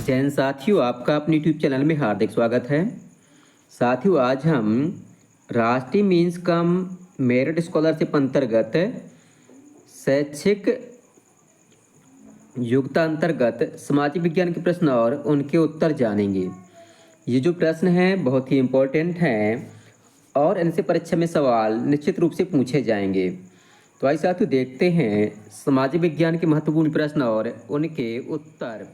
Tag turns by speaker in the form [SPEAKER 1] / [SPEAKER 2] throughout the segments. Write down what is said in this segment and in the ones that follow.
[SPEAKER 1] जैन साथियों, आपका अपने यूट्यूब चैनल में हार्दिक स्वागत है। साथियों, आज हम राष्ट्रीय मीन्स कम मेरिट स्कॉलरशिप अंतर्गत शैक्षिक योग्यता अंतर्गत सामाजिक विज्ञान के प्रश्न और उनके उत्तर जानेंगे। ये जो प्रश्न हैं बहुत ही इम्पोर्टेंट हैं और इनसे परीक्षा में सवाल निश्चित रूप से पूछे जाएंगे। तो आइए साथियों देखते हैं सामाजिक विज्ञान के महत्वपूर्ण प्रश्न और उनके उत्तर।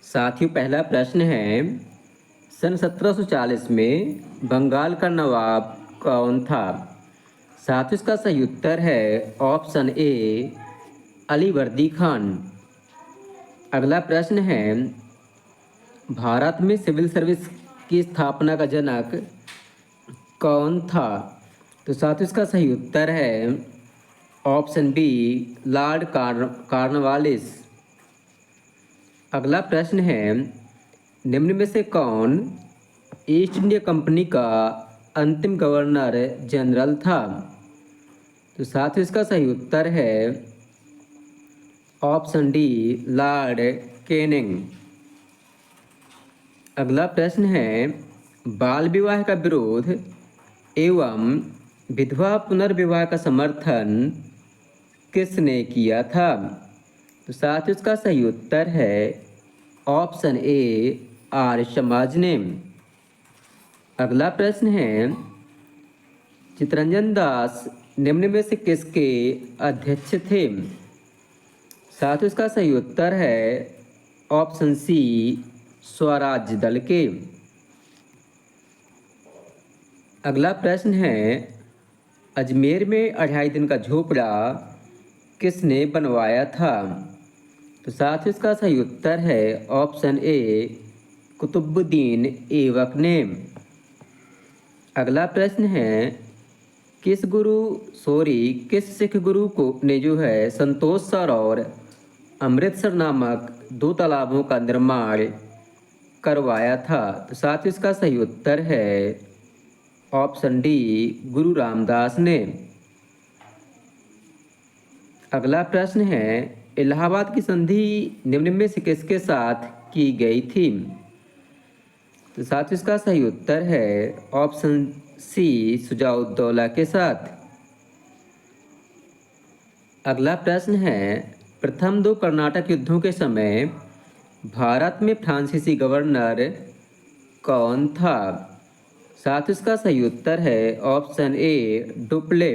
[SPEAKER 1] साथियों, पहला प्रश्न है, सन 1740 में बंगाल का नवाब कौन था? साथियों, इसका सही उत्तर है ऑप्शन ए अलीवर्दी खान। अगला प्रश्न है, भारत में सिविल सर्विस की स्थापना का जनक कौन था? तो साथियों, इसका सही उत्तर है ऑप्शन बी लॉर्ड कॉर्नवालिस। अगला प्रश्न है, निम्न में से कौन ईस्ट इंडिया कंपनी का अंतिम गवर्नर जनरल था? तो साथियों, इसका सही उत्तर है ऑप्शन डी लॉर्ड कैनिंग। अगला प्रश्न है, बाल विवाह का विरोध एवं विधवा पुनर्विवाह का समर्थन किसने किया था? तो साथियों, इसका सही उत्तर है ऑप्शन ए आर्य समाज ने। अगला प्रश्न है, चित्तरंजन दास निम्न में से किसके अध्यक्ष थे? साथियों, इसका सही उत्तर है ऑप्शन सी स्वराज दल के। अगला प्रश्न है, अजमेर में 2.5 दिन का झोपड़ा किसने बनवाया था? तो साथियों, इसका सही उत्तर है ऑप्शन ए कुतुबुद्दीन ऐबक ने। अगला प्रश्न है, किस सिख गुरु को ने जो है संतोषसर और अमृतसर नामक 2 तालाबों का निर्माण करवाया था? तो साथियों, इसका सही उत्तर है ऑप्शन डी गुरु रामदास ने। अगला प्रश्न है, इलाहाबाद की संधि निम्न में से किसके साथ की गई थी? तो साथियों, इसका सही उत्तर है ऑप्शन सी शुजाउद्दौला के साथ। अगला प्रश्न है, प्रथम 2 कर्नाटक युद्धों के समय भारत में फ्रांसीसी गवर्नर कौन था? साथियों, इसका सही उत्तर है ऑप्शन ए डुप्ले।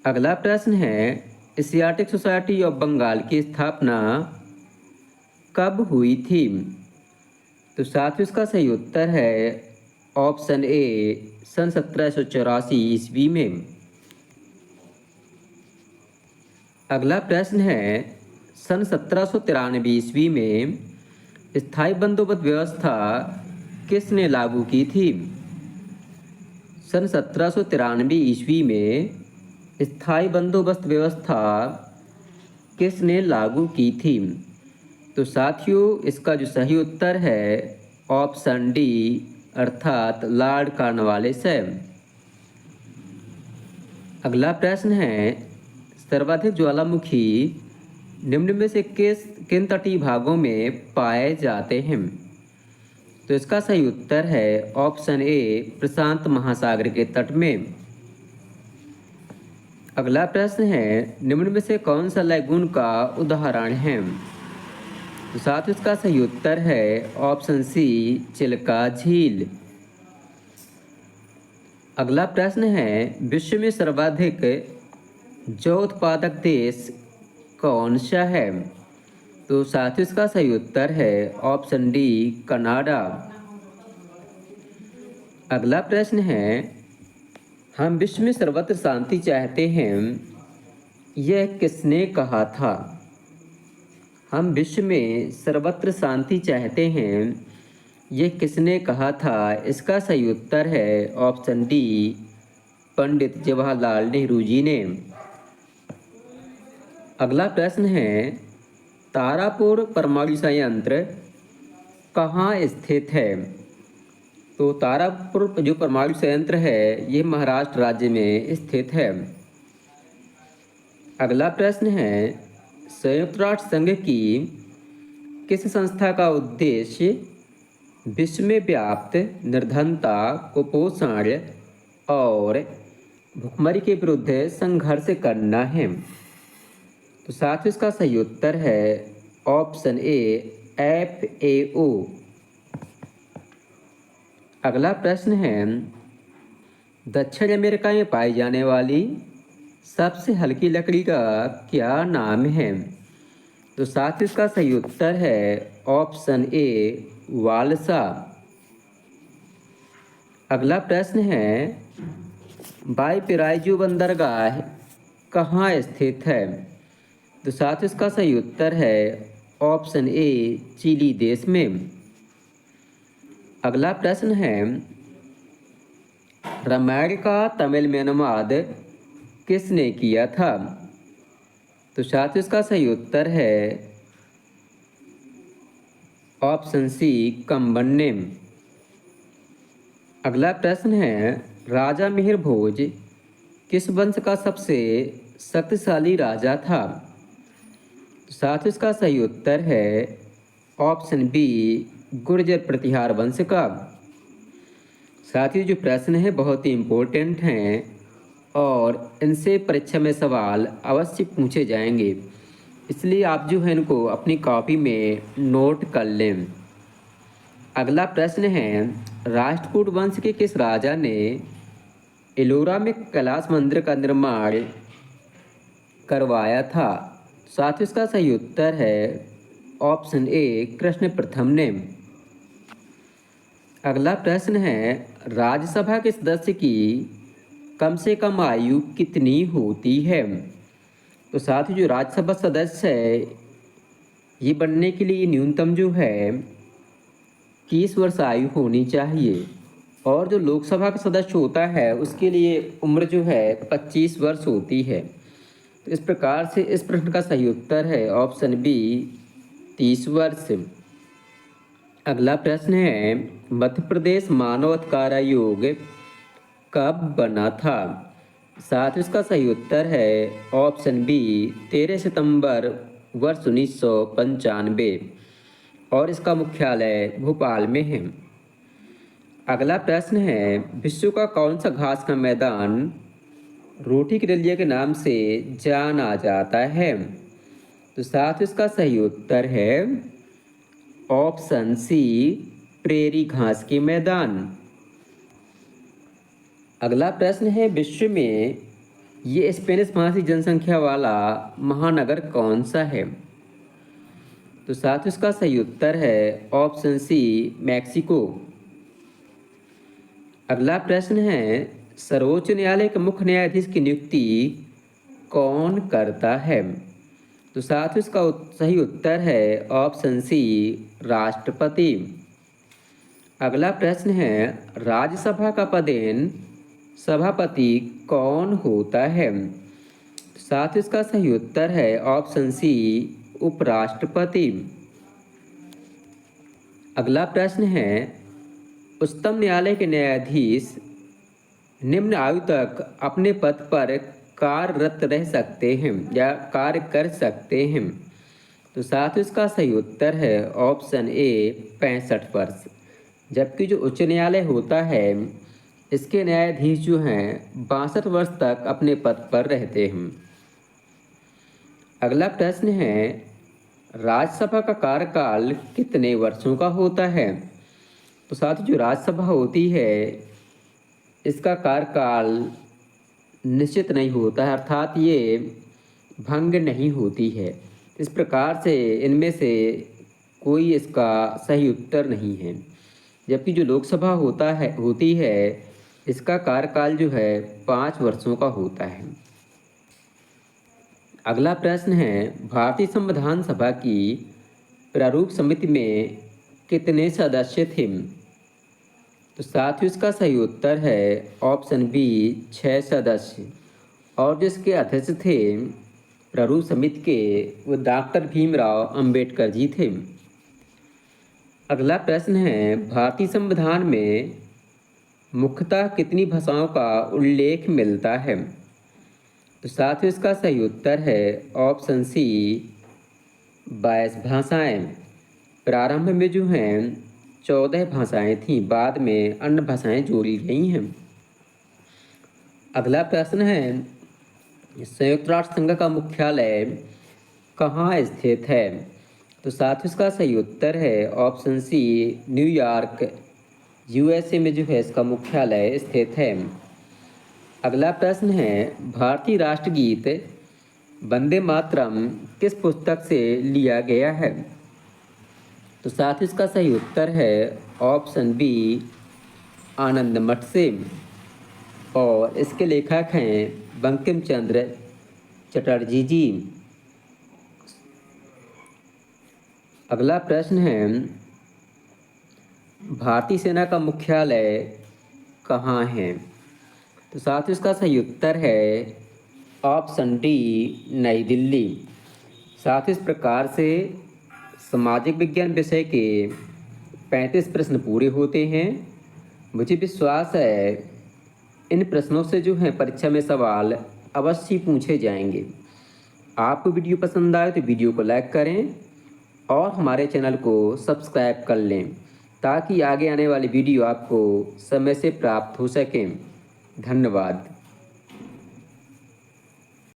[SPEAKER 1] अगला प्रश्न है, एशियाटिक सोसाइटी ऑफ बंगाल की स्थापना कब हुई थी? तो साथियों, इसका सही उत्तर है ऑप्शन ए सन 1784 ईस्वी में। अगला प्रश्न है, सन 1793 ईस्वी में स्थायी बंदोबस्त व्यवस्था किसने लागू की थी? सन 1793 ईस्वी में स्थायी बंदोबस्त व्यवस्था किसने लागू की थी? तो साथियों, इसका जो सही उत्तर है ऑप्शन डी अर्थात लॉर्ड कॉर्नवालिस है। अगला प्रश्न है, सर्वाधिक ज्वालामुखी निम्न में से किन तटीय भागों में पाए जाते हैं? तो इसका सही उत्तर है ऑप्शन ए प्रशांत महासागर के तट में। अगला प्रश्न है, निम्न में से कौन सा लैगून का उदाहरण है? तो साथ ही इसका सही उत्तर है ऑप्शन सी चिल्का झील। अगला प्रश्न है, विश्व में सर्वाधिक जौ उत्पादक देश कौन सा है? तो साथ ही इसका सही उत्तर है ऑप्शन डी कनाडा। अगला प्रश्न है, हम विश्व में सर्वत्र शांति चाहते हैं, यह किसने कहा था? हम विश्व में सर्वत्र शांति चाहते हैं, यह किसने कहा था? इसका सही उत्तर है ऑप्शन डी पंडित जवाहरलाल नेहरू जी ने। अगला प्रश्न है, तारापुर परमाणु संयंत्र कहाँ स्थित है? तो तारापुर जो परमाणु संयंत्र है ये महाराष्ट्र राज्य में स्थित है। अगला प्रश्न है, संयुक्त राष्ट्र संघ की किस संस्था का उद्देश्य विश्व में व्याप्त निर्धनता, कुपोषण और भुखमरी के विरुद्ध संघर्ष करना है? तो साथियों इसका सही उत्तर है ऑप्शन ए FAO। अगला प्रश्न है दक्षिण अमेरिका में पाई जाने वाली सबसे हल्की लकड़ी का क्या नाम है? तो साथियों इसका सही उत्तर है ऑप्शन ए वालसा। अगला प्रश्न है वाइपराइजो बंदरगाह कहाँ स्थित है? तो साथियों इसका सही उत्तर है ऑप्शन ए चिली देश में। अगला प्रश्न है रामायण का तमिल में अनुवाद किसने किया था? तो साथियों इसका सही उत्तर है ऑप्शन सी कंबन ने। अगला प्रश्न है राजा मिहिर भोज किस वंश का सबसे शक्तिशाली राजा था? तो साथियों इसका सही उत्तर है ऑप्शन बी गुर्जर प्रतिहार वंश का। साथियों जो प्रश्न है बहुत ही इम्पोर्टेंट हैं और इनसे परीक्षा में सवाल अवश्य पूछे जाएंगे, इसलिए आप जो है इनको अपनी कॉपी में नोट कर लें। अगला प्रश्न है राष्ट्रकूट वंश के किस राजा ने एलोरा में कैलाश मंदिर का निर्माण करवाया था? साथियों इसका सही उत्तर है ऑप्शन ए कृष्ण प्रथम ने। अगला प्रश्न है राज्यसभा के सदस्य की कम से कम आयु कितनी होती है? तो साथियों जो राज्यसभा सदस्य है ये बनने के लिए न्यूनतम जो है 30 वर्ष आयु होनी चाहिए और जो लोकसभा का सदस्य होता है उसके लिए उम्र जो है 25 वर्ष होती है। तो इस प्रकार से इस प्रश्न का सही उत्तर है ऑप्शन बी 30 वर्ष। अगला प्रश्न है मध्य प्रदेश मानव अधिकार आयोग कब बना था? साथ इसका सही उत्तर है ऑप्शन बी 13 सितंबर वर्ष 1995 और इसका मुख्यालय भोपाल में है। अगला प्रश्न है विश्व का कौन सा घास का मैदान रोटी की डलिया के नाम से जाना जाता है? तो साथ इसका सही उत्तर है ऑप्शन सी प्रेरी घास के मैदान। अगला प्रश्न है विश्व में ये स्पेनिश भाषी जनसंख्या वाला महानगर कौन सा है? तो साथ इसका सही उत्तर है ऑप्शन सी मैक्सिको। अगला प्रश्न है सर्वोच्च न्यायालय के मुख्य न्यायाधीश की नियुक्ति कौन करता है? तो साथ इसका सही उत्तर है ऑप्शन सी राष्ट्रपति। अगला प्रश्न है राज्यसभा का पदेन सभापति कौन होता है? साथ इसका सही उत्तर है ऑप्शन सी उपराष्ट्रपति। अगला प्रश्न है उच्चतम न्यायालय के न्यायाधीश निम्न आयु तक अपने पद पर कार्यरत रह सकते हैं या कार्य कर सकते हैं? तो साथ इसका सही उत्तर है ऑप्शन ए 65 वर्ष। जबकि जो उच्च न्यायालय होता है इसके न्यायाधीश जो हैं 62 वर्ष तक अपने पद पर रहते हैं। अगला प्रश्न है राज्यसभा का कार्यकाल कितने वर्षों का होता है? तो साथ ही जो राज्यसभा होती है इसका कार्यकाल निश्चित नहीं होता है, अर्थात ये भंग नहीं होती है। इस प्रकार से इनमें से कोई इसका सही उत्तर नहीं है। जबकि जो लोकसभा होती है इसका कार्यकाल जो है 5 वर्षों का होता है। अगला प्रश्न है भारतीय संविधान सभा की प्रारूप समिति में कितने सदस्य थे? तो साथियों इसका सही उत्तर है ऑप्शन बी 6 सदस्य और जिसके अध्यक्ष थे प्रारूप समिति के वो डॉक्टर भीमराव अंबेडकर जी थे। अगला प्रश्न है भारतीय संविधान में मुख्यतः कितनी भाषाओं का उल्लेख मिलता है? तो साथियों इसका सही उत्तर है ऑप्शन सी 22 भाषाएं। प्रारंभ में जो हैं 14 भाषाएं थीं, बाद में अन्य भाषाएं जोड़ी गई हैं। अगला प्रश्न है, संयुक्त राष्ट्र संघ का मुख्यालय कहाँ स्थित है? तो साथियों इसका सही उत्तर है ऑप्शन सी, न्यूयॉर्क यूएसए में जो है इसका मुख्यालय स्थित है। अगला प्रश्न है, भारतीय राष्ट्रगीत वंदे मातरम किस पुस्तक से लिया गया है? तो साथियों इसका सही उत्तर है ऑप्शन बी, आनंद मठ से, और इसके लेखक हैं बंकिम चंद्र चटर्जी जी। अगला प्रश्न है, भारतीय सेना का मुख्यालय कहाँ है? तो साथियों इसका सही उत्तर है ऑप्शन डी, नई दिल्ली। साथ इस प्रकार से सामाजिक विज्ञान विषय के 35 प्रश्न पूरे होते हैं। मुझे विश्वास है इन प्रश्नों से जो है परीक्षा में सवाल अवश्य पूछे जाएंगे। आपको वीडियो पसंद आए तो वीडियो को लाइक करें और हमारे चैनल को सब्सक्राइब कर लें ताकि आगे आने वाली वीडियो आपको समय से प्राप्त हो सकें। धन्यवाद।